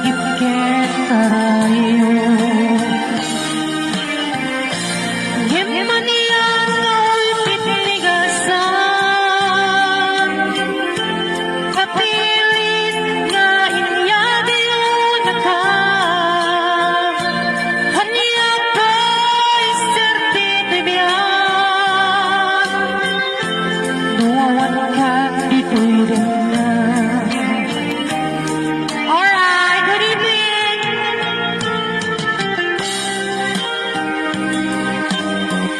ibigay tayo. Himanian ako'y pitligasan, kapilit nga inyagayo na ka. Hanya pa'y sertitibiyan, nuwawan ka dito'y rin na. Alright, good evening.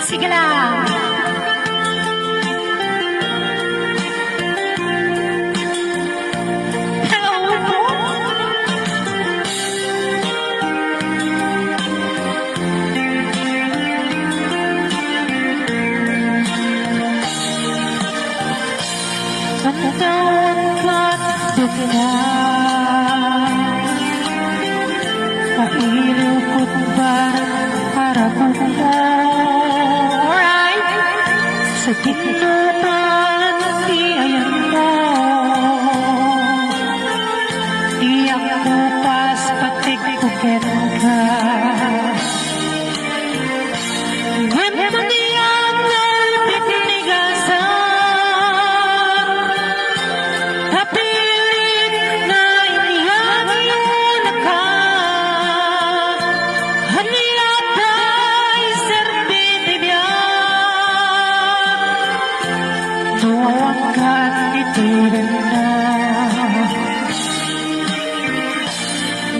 Sige lang. Hello po. Katawan ka't bigla, pailukot barang harapan mo. Alright, sa gitnaan di ayan mo, iyak mo pas patigpukin ka. Himanian ako'y pitligasan, kapilit na inyagayo na ka. Hanya pa'y sertitibiyan, nuwawang ka't itirin na.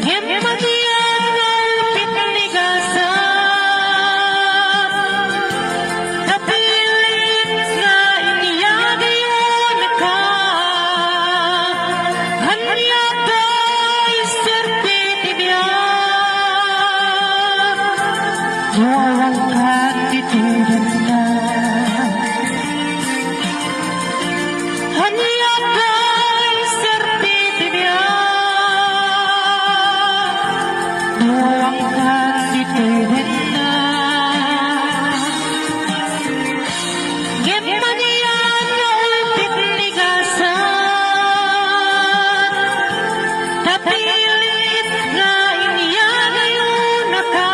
Himanian ako'y pitligasan, kapilit nga inyagayo na ka. Hanya pa'y sertitibiyan, nuwawang ka't itirin na. Hanya pa'y sertitibiyan, nuwawang ka't itirin na. Himanian ako'y pitligasan, kapilit nga inyagayo na ka.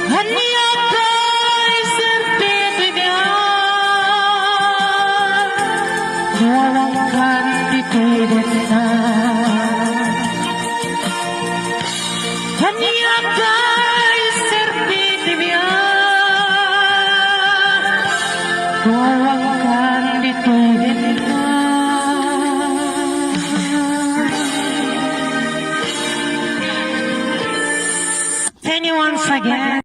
Hanya pa'y sertitibiyan, nuwawang ka't itirin na. Hanya pa'y sertitibiyan, nuwawang ka't itirin na. Thank you once again.